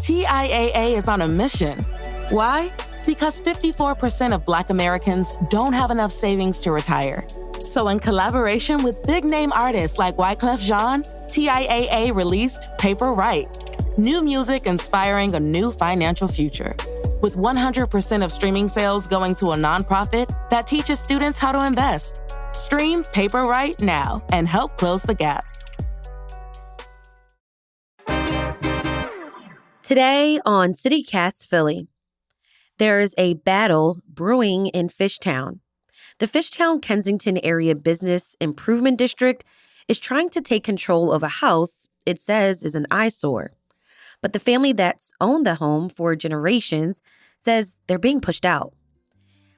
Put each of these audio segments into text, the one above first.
TIAA is on a mission. Why? Because 54% of Black Americans don't have enough savings to retire. So in collaboration with big-name artists like Wyclef Jean, TIAA released Paper Right, new music inspiring a new financial future. With 100% of streaming sales going to a nonprofit that teaches students how to invest. Stream Paper Right now and help close the gap. Today on CityCast Philly, there's a battle brewing in Fishtown. The Fishtown Kensington Area Business Improvement District is trying to take control of a house it says is an eyesore. But the family that's owned the home for generations says they're being pushed out.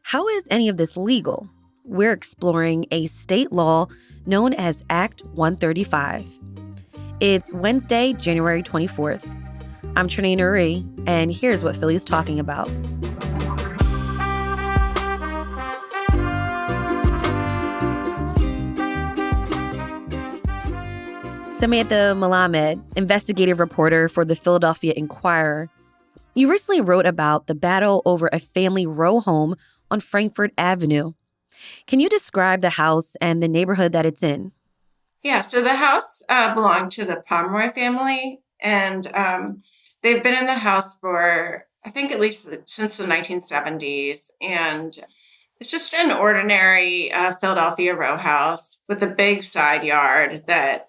How is any of this legal? We're exploring a state law known as Act 135. It's Wednesday, January 24th. I'm Trinae Nuri, and here's what Philly's talking about. Samantha Malamed, investigative reporter for the Philadelphia Inquirer. You recently wrote about the battle over a family row home on Frankfort Avenue. Can you describe the house and the neighborhood that it's in? Yeah, so the house belonged to the Pomeroy family, and they've been in the house for, I think, at least since the 1970s. And it's just an ordinary Philadelphia row house with a big side yard that,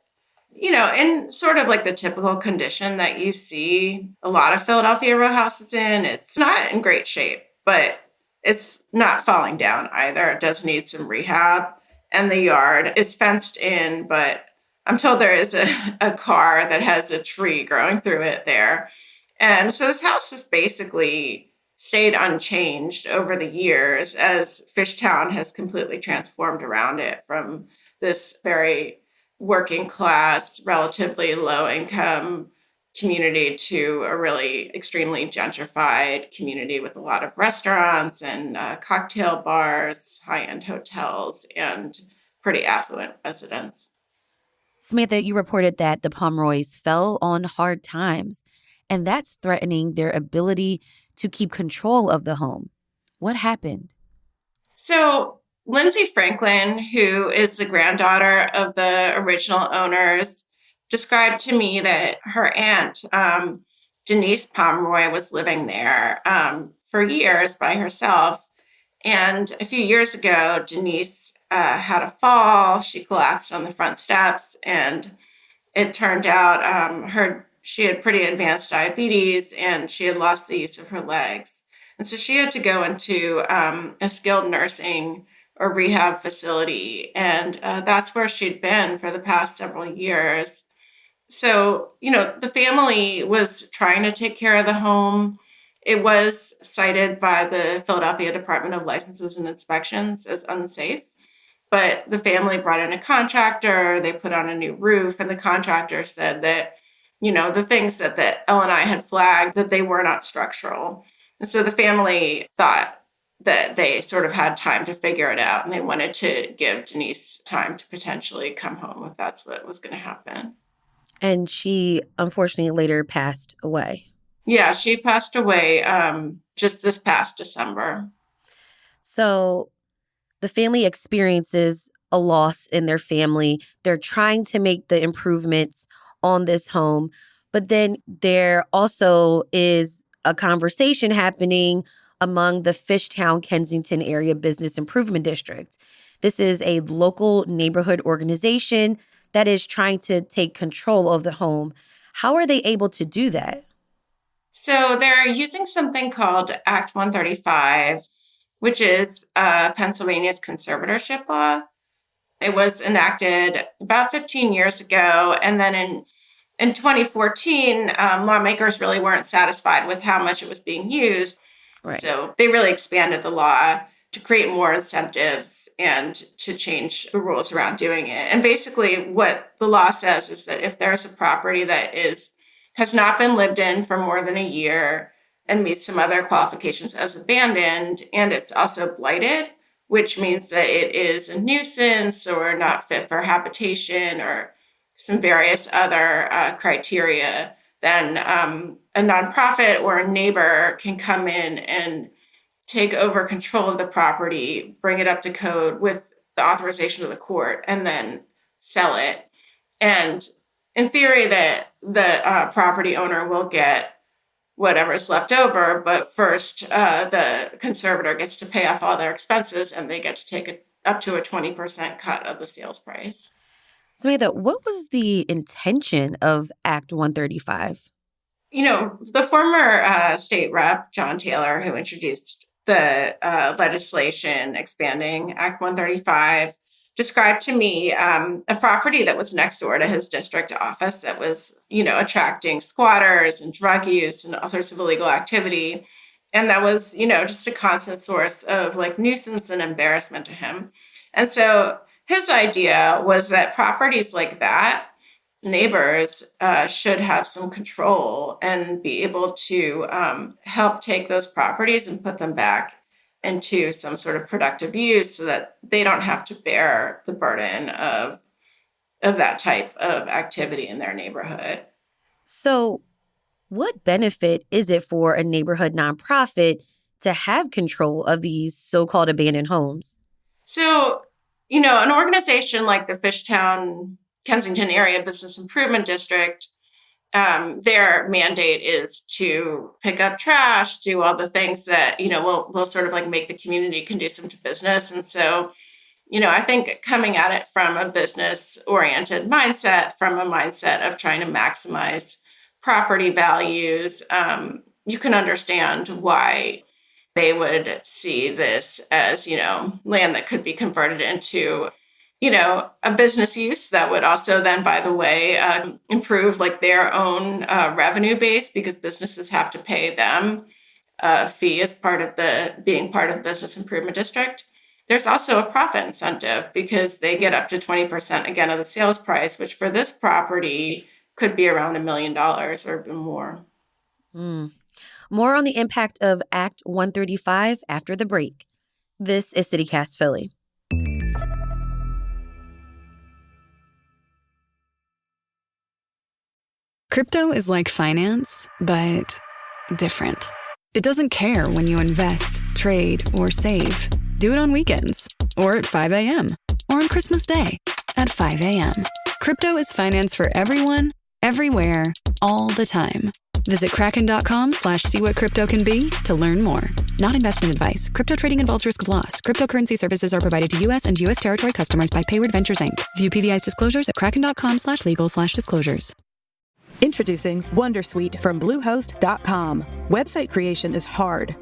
in sort of like the typical condition that you see a lot of Philadelphia row houses in. It's not in great shape, but it's not falling down either. It does need some rehab. And the yard is fenced in, but I'm told there is a car that has a tree growing through it there. And so this house has basically stayed unchanged over the years as Fishtown has completely transformed around it from this very working class, relatively low income community to a really extremely gentrified community with a lot of restaurants and cocktail bars, high-end hotels, and pretty affluent residents. Samantha, you reported that the Pomeroys fell on hard times, and that's threatening their ability to keep control of the home. What happened? So Lindsay Franklin, who is the granddaughter of the original owners, described to me that her aunt, Denise Pomeroy, was living there for years by herself. And a few years ago, Denise had a fall. She collapsed on the front steps, and it turned out she had pretty advanced diabetes, and she had lost the use of her legs. And so she had to go into a skilled nursing or rehab facility. And that's where she'd been for the past several years. So, the family was trying to take care of the home. It was cited by the Philadelphia Department of Licenses and Inspections as unsafe. But the family brought in a contractor, they put on a new roof, and the contractor said that, the things that L&I had flagged, that they were not structural. And so the family thought that they sort of had time to figure it out, and they wanted to give Denise time to potentially come home if that's what was going to happen. And she, unfortunately, later passed away. Yeah, she passed away just this past December. So the family experiences a loss in their family. They're trying to make the improvements on this home. But then there also is a conversation happening among the Fishtown Kensington Area Business Improvement District. This is a local neighborhood organization that is trying to take control of the home. How are they able to do that? So they're using something called Act 135, which is Pennsylvania's conservatorship law. It was enacted about 15 years ago. And then in 2014, lawmakers really weren't satisfied with how much it was being used. Right. So they really expanded the law to create more incentives and to change the rules around doing it. And basically what the law says is that if there's a property that has not been lived in for more than a year and meets some other qualifications as abandoned, and it's also blighted, which means that it is a nuisance or not fit for habitation or some various other criteria, then a nonprofit or a neighbor can come in and take over control of the property, bring it up to code with the authorization of the court, and then sell it. And in theory, the property owner will get whatever's left over, but first the conservator gets to pay off all their expenses, and they get to take up to a 20% cut of the sales price. Samantha, what was the intention of Act 135? The former state rep, John Taylor, who introduced the legislation expanding Act 135, described to me a property that was next door to his district office that was, attracting squatters and drug use and all sorts of illegal activity. And that was, just a constant source of like nuisance and embarrassment to him. And so his idea was that properties like that, neighbors should have some control and be able to help take those properties and put them back into some sort of productive use so that they don't have to bear the burden of that type of activity in their neighborhood. So what benefit is it for a neighborhood nonprofit to have control of these so-called abandoned homes? So, an organization like the Fishtown Kensington Area Business Improvement District, their mandate is to pick up trash, do all the things that, will sort of like make the community conducive to business. And so, I think coming at it from a business-oriented mindset, from a mindset of trying to maximize property values, you can understand why they would see this as, land that could be converted into a business use that would also then, by the way, improve like their own revenue base, because businesses have to pay them a fee as part of being part of the business improvement district. There's also a profit incentive because they get up to 20% again of the sales price, which for this property could be around $1 million or even more. More on the impact of Act 135 after the break. This is CityCast Philly. Crypto is like finance, but different. It doesn't care when you invest, trade, or save. Do it on weekends, or at 5 a.m., or on Christmas Day at 5 a.m. Crypto is finance for everyone, everywhere, all the time. Visit kraken.com/see-what-crypto-can-be to learn more. Not investment advice. Crypto trading involves risk of loss. Cryptocurrency services are provided to U.S. and U.S. territory customers by Payward Ventures, Inc. View PVI's disclosures at kraken.com/legal/disclosures. Introducing Wondersuite from Bluehost.com. Website creation is hard.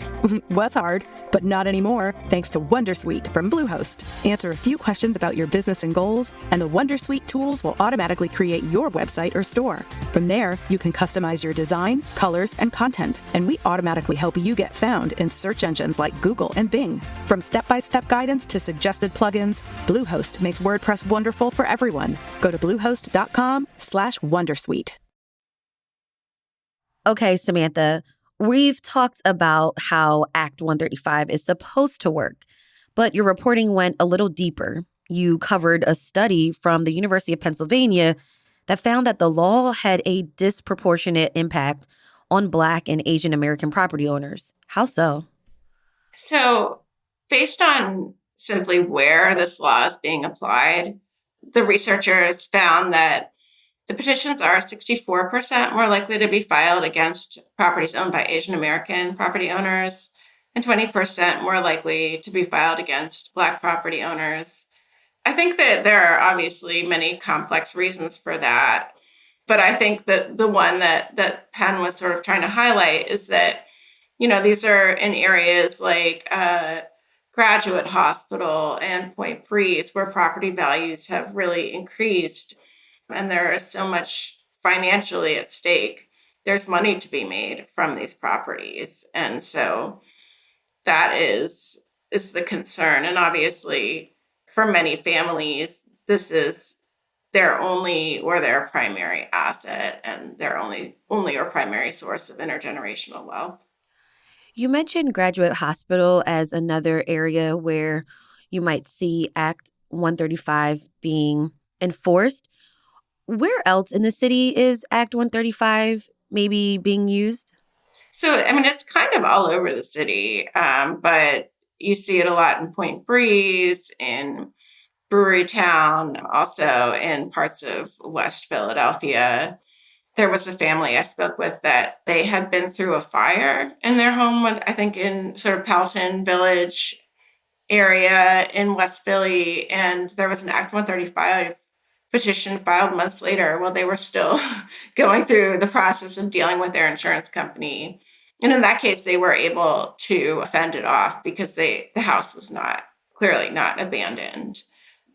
Was hard, but not anymore, thanks to Wondersuite from Bluehost. Answer a few questions about your business and goals, and the Wondersuite tools will automatically create your website or store. From there, you can customize your design, colors, and content, and we automatically help you get found in search engines like Google and Bing. From step-by-step guidance to suggested plugins, Bluehost makes WordPress wonderful for everyone. Go to bluehost.com/Wondersuite. Okay, Samantha, we've talked about how Act 135 is supposed to work, but your reporting went a little deeper. You covered a study from the University of Pennsylvania that found that the law had a disproportionate impact on Black and Asian American property owners. How so? So, based on simply where this law is being applied, the researchers found that the petitions are 64% more likely to be filed against properties owned by Asian American property owners and 20% more likely to be filed against Black property owners. I think that there are obviously many complex reasons for that, but I think that the one that Penn was sort of trying to highlight is that, these are in areas like Graduate Hospital and Point Breeze, where property values have really increased. And there is so much financially at stake. There's money to be made from these properties. And so that is the concern. And obviously, for many families, this is their only or their primary asset and their only or primary source of intergenerational wealth. You mentioned Graduate Hospital as another area where you might see Act 135 being enforced. Where else in the city is Act 135 maybe being used? So, I mean, it's kind of all over the city, but you see it a lot in Point Breeze, in Brewery Town, also in parts of West Philadelphia. There was a family I spoke with that they had been through a fire in their home, I think in sort of Pelton Village area in West Philly, and there was an Act 135 petition filed months later while they were still going through the process of dealing with their insurance company. And in that case, they were able to fend it off because the house was clearly not abandoned.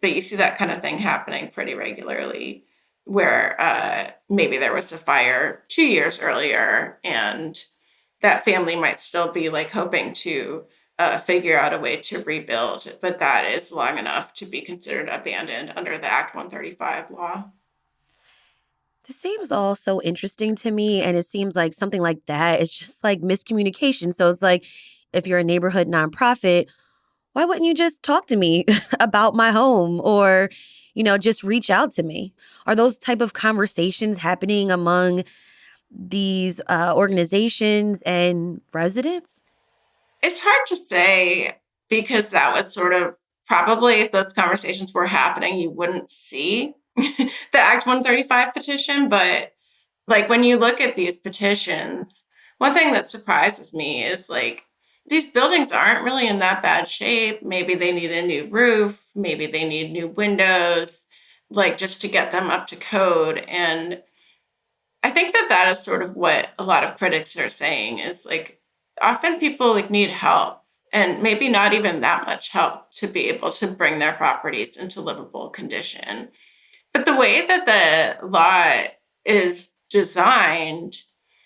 But you see that kind of thing happening pretty regularly, where maybe there was a fire 2 years earlier and that family might still be like hoping to figure out a way to rebuild, but that is long enough to be considered abandoned under the Act 135 law. This seems all so interesting to me. And it seems like something like that is just like miscommunication. So it's like, if you're a neighborhood nonprofit, why wouldn't you just talk to me about my home or, just reach out to me? Are those type of conversations happening among these organizations and residents? It's hard to say because that was sort of probably if those conversations were happening, you wouldn't see the Act 135 petition. But like when you look at these petitions, one thing that surprises me is like these buildings aren't really in that bad shape. Maybe they need a new roof. Maybe they need new windows, like just to get them up to code. And I think that is sort of what a lot of critics are saying is like often people like need help and maybe not even that much help to be able to bring their properties into livable condition. But the way that the law is designed,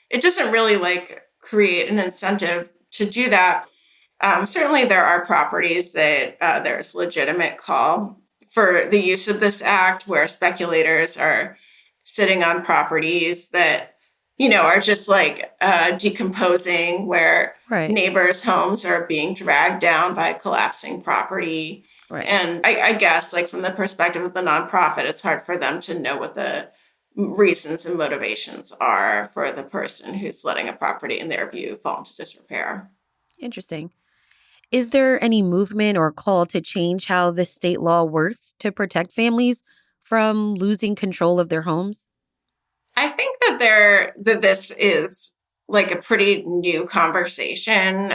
it doesn't really like create an incentive to do that. Certainly there are properties that there's legitimate call for the use of this act where speculators are sitting on properties that, are just like decomposing, where neighbors' homes are being dragged down by collapsing property. Right. And I guess like from the perspective of the nonprofit, it's hard for them to know what the reasons and motivations are for the person who's letting a property, in their view, fall into disrepair. Interesting. Is there any movement or call to change how the state law works to protect families from losing control of their homes? I think that this is like a pretty new conversation.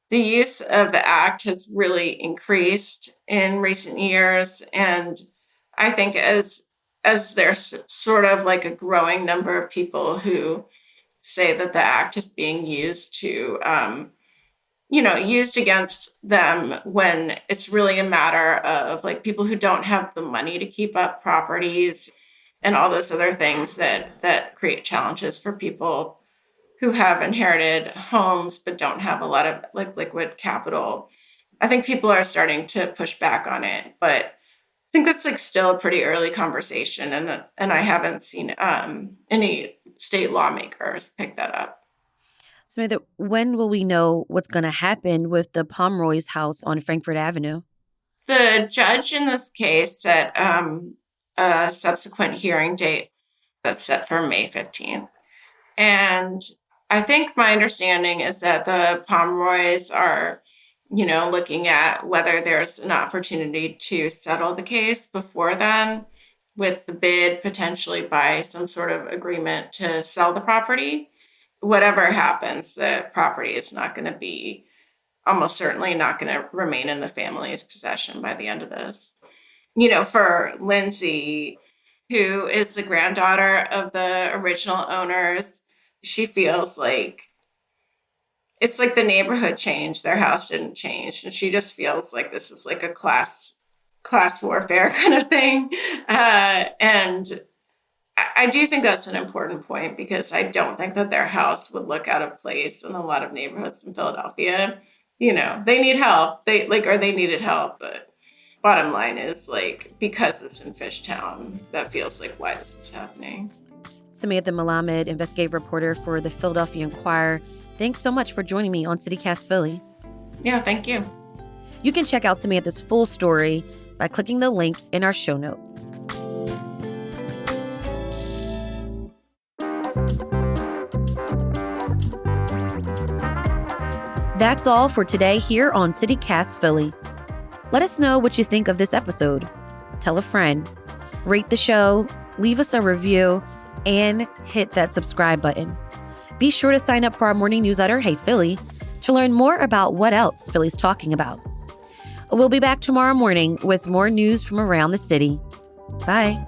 The use of the act has really increased in recent years, and I think as there's sort of like a growing number of people who say that the act is being used to used against them when it's really a matter of like people who don't have the money to keep up properties and all those other things that create challenges for people who have inherited homes but don't have a lot of like liquid capital. I think people are starting to push back on it, but I think that's like still a pretty early conversation, and I haven't seen any state lawmakers pick that up. Samantha, when will we know what's going to happen with the Pomeroy's house on Frankfort Avenue? The judge in this case set a subsequent hearing date that's set for May 15th. And I think my understanding is that the Pomeroys are, looking at whether there's an opportunity to settle the case before then, with the bid potentially by some sort of agreement to sell the property. Whatever happens, the property is not going to be, almost certainly not going to remain in the family's possession by the end of this. For Lindsay, who is the granddaughter of the original owners, she feels like it's like the neighborhood changed, their house didn't change. And she just feels like this is like a class warfare kind of thing. And I do think that's an important point because I don't think that their house would look out of place in a lot of neighborhoods in Philadelphia. They need help. They needed help, but bottom line is like, because it's in Fishtown, that feels like why this is happening. Samantha Malamed, investigative reporter for the Philadelphia Inquirer. Thanks so much for joining me on CityCast Philly. Yeah, thank you. You can check out Samantha's full story by clicking the link in our show notes. That's all for today here on CityCast Philly. Let us know what you think of this episode. Tell a friend, rate the show, leave us a review, and hit that subscribe button. Be sure to sign up for our morning newsletter, Hey Philly, to learn more about what else Philly's talking about. We'll be back tomorrow morning with more news from around the city. Bye.